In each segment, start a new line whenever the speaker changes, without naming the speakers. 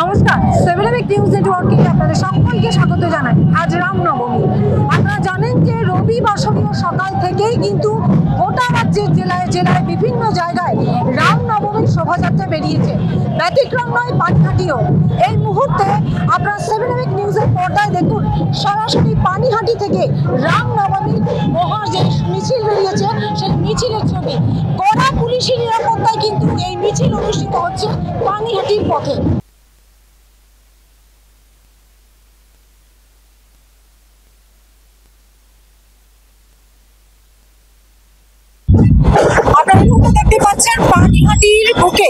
নমস্কার, 7 নিউজ নেটওয়ার্কে আপনাদের সকলকে স্বাগত জানাই। আজ রামনবমী। আপনারা জানেন যে রবি বাসরীয় সকাল থেকেই কিন্তু গোটা রাজ্যের জেলায় জেলায় বিভিন্ন জায়গায় রামনবমীর শোভাযাত্রা বেরিয়েছে। ব্যতিক্রম নয় পানিহাটিও। এই মুহূর্তে আপনারা 7 নিউজের পর্দায় দেখুন সরাসরি পানিহাটি থেকে রামনবমীর মহা যে মিছিল বেরিয়েছে সেই মিছিলের ছবি। কড়া পুলিশি নিরাপত্তায় কিন্তু এই মিছিল অনুষ্ঠিত হচ্ছে পানিহাটির পথে। আপনারা দেখতে পাচ্ছেন পানিহাটির বুকে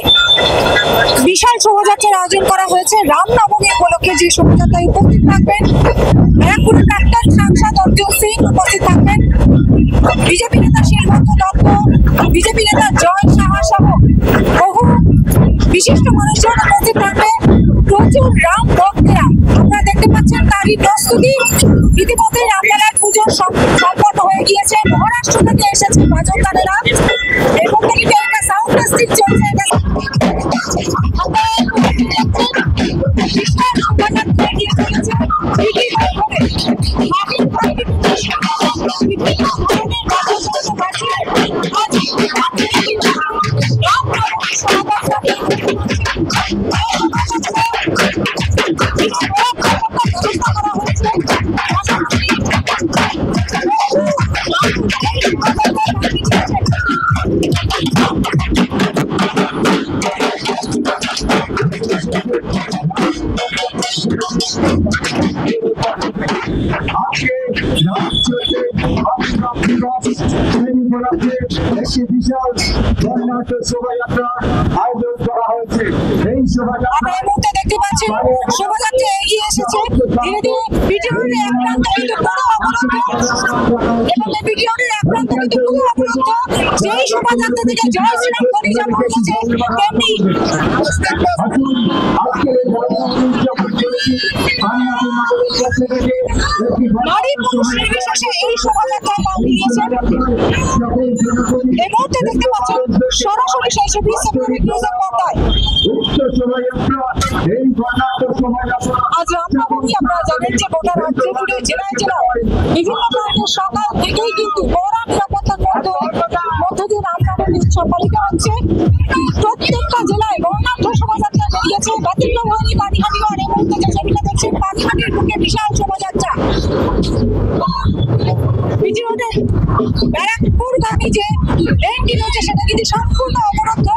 বিশাল শোভাযাত্রার আয়োজন করা হয়েছে। রামনবমী উপলক্ষে যে শোভাযাত্রায় উপস্থিত থাকবেন ব্যারাকপুরের প্রাক্তন সাংসদ অর্জুন সিং উপস্থিত থাকবেন, বিজেপি নেতা শিলভদ্র দত্ত, বিজেপি নেতা জয় সাহা সহ বহু বিশিষ্ট মানুষজন উপস্থিত থাকবে। প্রচুর রাম ভক্তেরা আপনারা দেখতে পাচ্ছেন তারই প্রস্তুতি। ইতিমধ্যে রামলালার পুজোর সম্পন্ন হয়ে গিয়েছে। মহারাষ্ট্র থেকে এসেছে বাজনদারেরা এবং একটা সাউন্ড টেস্টিং চলছে। দেখতে পাচ্ছেন শোভাযাত্রা এগিয়ে এসেছে ধীরে ধীরে। বিটিওর এক প্রান্ত কিন্তু পুরো অবরুদ্ধ এবং এই বিটিওর এক প্রান্ত কিন্তু পুরো অবরুদ্ধ। যেই শোভাযাত্রা থেকে জয় শ্রীরাম ধ্বনি যখন উঠেছে তেমনি নারী পুরুষ নির্বিশেষে এই শোভাযাত্রায় নাম দিয়েছেন। এই মুহূর্তে দেখতে পাচ্ছেন সরাসরি সেই ছবি 7 নিউজের পর্দায়। আজ রামনবমী। আপনারা জানেন যে গোটা রাজ্য জুড়ে জেলায় জেলায় বিভিন্ন প্রান্তের সকাল থেকেই কিন্তু কড়া নিরাপত্তার মধ্য দিয়ে রামনবমী উৎসব পালিত হচ্ছে। প্রত্যেকটা জেলায় বর্ণাঢ্য শোভাযাত্রা বেরিয়েছে। ব্যতিক্রম হয়নি পানিহাটিও। আর এই মুহূর্তে যে ছবিটা দেখছেন পানিহাটির বুকে বিশাল শোভাযাত্রা। ব্যারাকপুরগামী যে লেনটি রয়েছে সেটা কিন্তু সম্পূর্ণ অবরুদ্ধ।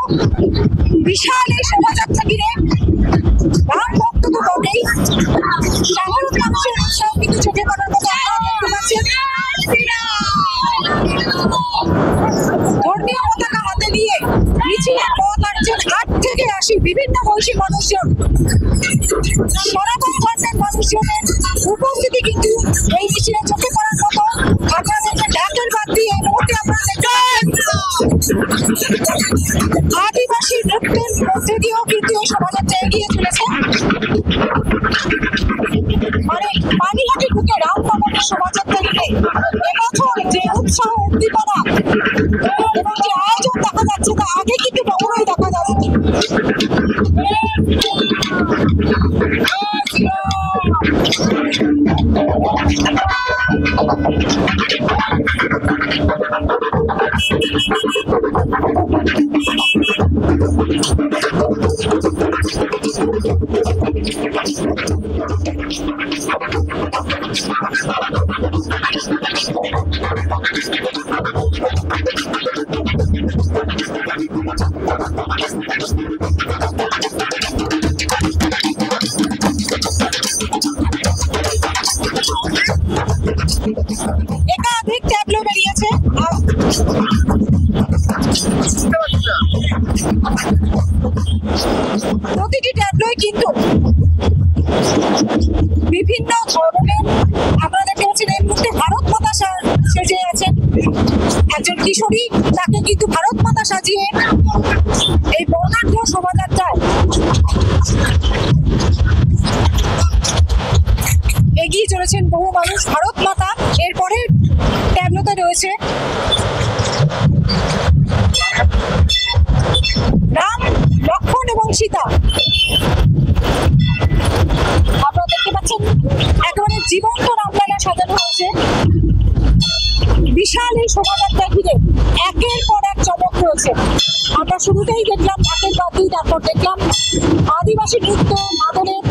বিশাল এই শোভাযাত্রা ঘিরে রাম ভক্ত তো বটেই, সাধারণ মানুষের উৎসাহ কিন্তু চোখে পড়ার মতো দেখতে পাচ্ছেন। ধর্মীয় পতাকা হাতে নিয়ে মিছিলের পথ হাঁটছেন 8 থেকে 80 বিভিন্ন বয়সী মানুষজন। সনাতন ধর্মের মানুষজনের উপস্থিতি কিন্তু এই মিছিলে চোখে পড়ার মতো। আপনাদেরকে ঢাকের বাদ দিয়ে এই মুহূর্তে আপনারা দেখছেন আদিবাসী নৃত্যের মধ্যে দিয়েও কিন্তু এই শোভাযাত্রা এগিয়ে চলেছে। মানে পানিহাটির বুকে রামনবমীর শোভাযাত্রা নিয়ে এবছর যে উৎসাহ উদ্দীপনা এবং যে আয়োজন দেখা যাচ্ছে তা আগে কিন্তু কখনোই দেখা যায়নি। একাধিক ট্যাবলো বেরিয়েছে। প্রতিটি ট্যাবলোয় কিন্তু বিভিন্ন ধরনের আপনারা দেখতে পাচ্ছেন। এই মুহূর্তে ভারত মাতা সেজে আছেন একজন কিশোরী, তাকে কিন্তু ভারত মাতা সাজিয়ে এই বর্ণাঢ্য শোভাযাত্রায় এগিয়ে চলেছেন বহু মানুষ। ভারত মাতা এরপরে ট্যাবলোতে রয়েছে রাম, লক্ষ্মণ এবং সীতা। জীবন্ত রামলালা সাজানো হয়েছে। বিশাল এই শোভাযাত্রা ঘিরে একের পর এক চমক রয়েছে। আমরা শুরুতেই দেখলাম ঢাকের বাদ্যি, তারপর দেখলাম আদিবাসী নৃত্য মাদলের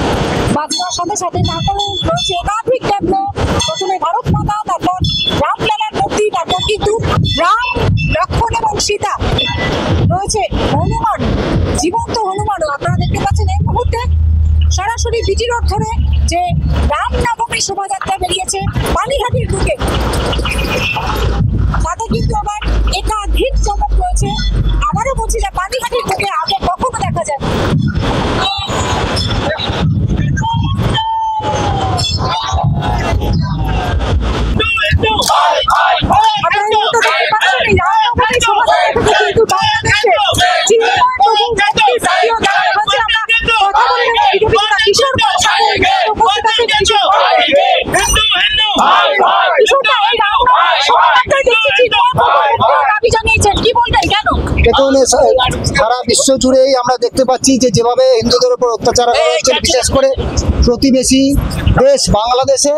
বাজনার সাথে সাথে তারপরে রয়েছে একাধিক ট্যাবলো। প্রথমে ভারত মাতা, তারপর রামলালার মূর্তি, তারপর কিন্তু রাম, লক্ষ্মণ এবং সীতা, রয়েছে হনুমান, জীবন্ত হনুমানও আপনারা দেখতে পাচ্ছেন এই মুহূর্তে সরাসরি বিজি রোড ধরে যে রামনবমী শোভাযাত্রা বেরিয়েছে পানিহাটির দিকে। তাতে কিন্তু আবার একাধিক চমক রয়েছে। আবারও বলছি যে পানিহাটির দিকে আগে কখনো দেখা যায়।
দেখুন, সারা বিশ্ব জুড়েই আমরা দেখতে পাচ্ছি যে যেভাবে হিন্দুদের উপর অত্যাচার করা হচ্ছে, বিশেষ করে প্রতিবেশী দেশ বাংলাদেশে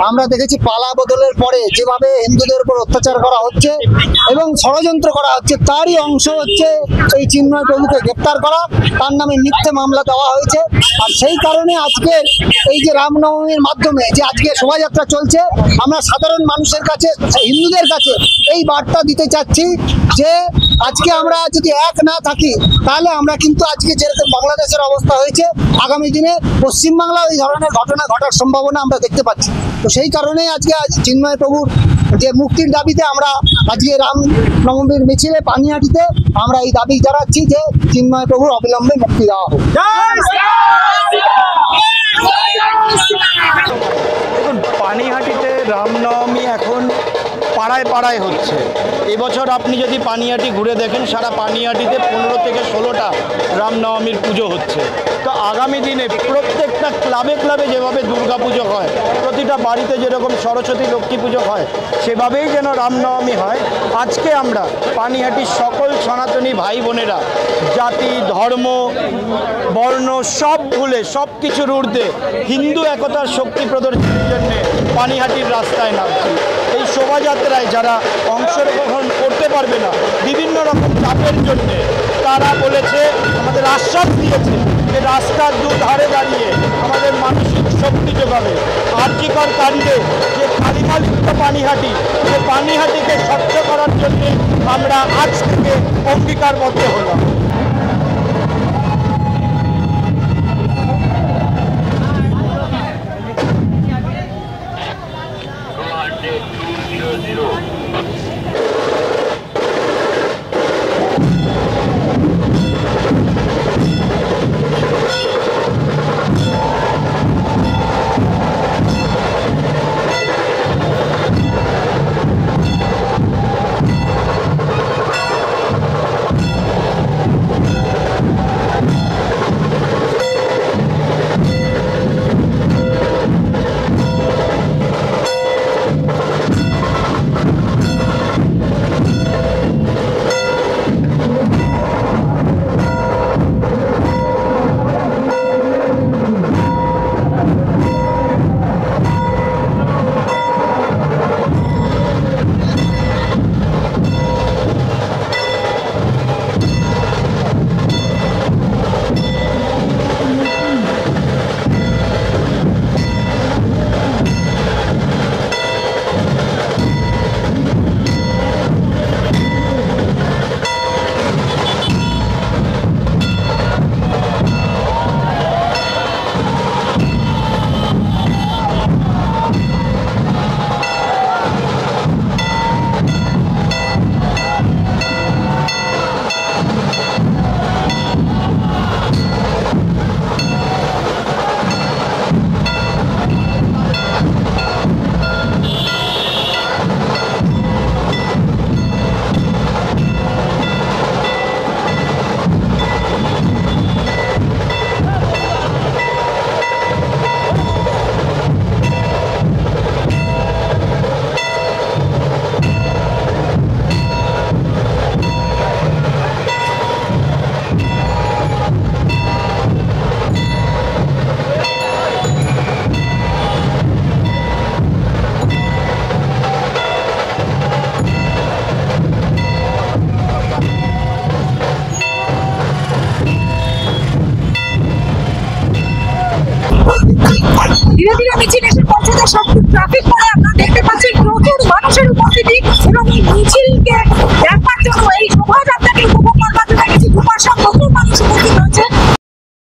আমরা দেখেছি পালা বদলের পরে যেভাবে হিন্দুদের উপর অত্যাচার করা হচ্ছে এবং ষড়যন্ত্র করা হচ্ছে, তারই অংশ হচ্ছে এই চিন্ময় প্রভুকে গ্রেপ্তার করা, তার নামে মিথ্যে মামলা দেওয়া হয়েছে। আর সেই কারণে আজকে এই যে রামনবমীর মাধ্যমে যে আজকে শোভাযাত্রা চলছে, আমরা সাধারণ মানুষের কাছে, হিন্দুদের কাছে এই বার্তা দিতে চাচ্ছি যে আজকে আমরা যদি এক না থাকি তাহলে আমরা কিন্তু আজকে যেরকম বাংলাদেশের অবস্থা হয়েছে, আগামী দিনে পশ্চিমবাংলায় এই ধরনের ঘটনা ঘটার সম্ভাবনা আমরা দেখতে পাচ্ছি। তো সেই কারণেই আজকে চিন্ময় প্রভুর যে মুক্তির দাবিতে আমরা আজকে রামনবমীর মিছিলে পানিহাটিতে আমরা এই দাবি জানাচ্ছি যে চিন্ময় প্রভুর অবিলম্বে মুক্তি দেওয়া হোক।
দেখুন, পানিহাটিতে রামনবমী এখন পাড়ায় পাড়ায় হচ্ছে। এবছর আপনি যদি পানিহাটি ঘুরে দেখেন, সারা পানিহাটিতে 15 থেকে 16টা রামনবমীর পুজো হচ্ছে। তো আগামী দিনে প্রত্যেকটা ক্লাবে ক্লাবে যেভাবে দুর্গা পুজো হয়, প্রতিটা বাড়িতে যেরকম সরস্বতী লক্ষ্মী পুজো হয়, সেভাবেই যেন রামনবমী হয়। আজকে আমরা পানিহাটির সকল সনাতনী ভাই বোনেরা জাতি, ধর্ম, বর্ণ সব ভুলে, সব কিছুর ঊর্ধ্বে হিন্দু একতার শক্তি প্রদর্শনের জন্যে পানিহাটির রাস্তায় নামছি। এই শোভাযাত্রায় যারা অংশগ্রহণ করতে পারবে না বিভিন্ন রকম চাপের জন্যে, তারা বলেছে, আমাদের আশ্বাস দিয়েছে যে রাস্তার দুধারে দাঁড়িয়ে আমাদের মানসিক শক্তি যোগাবে। আর্যিকর কাণ্ডে যে কালিমালিপ্ত পানিহাটি, যে পানিহাটিকে স্বচ্ছ করার জন্যে আমরা আজ থেকে অঙ্গীকারবদ্ধ হলাম।
ধীরে ধীরে মিছিল এসে পৌঁছেছে, সব ট্রাফিক করে আপনারা দেখতে পাচ্ছেন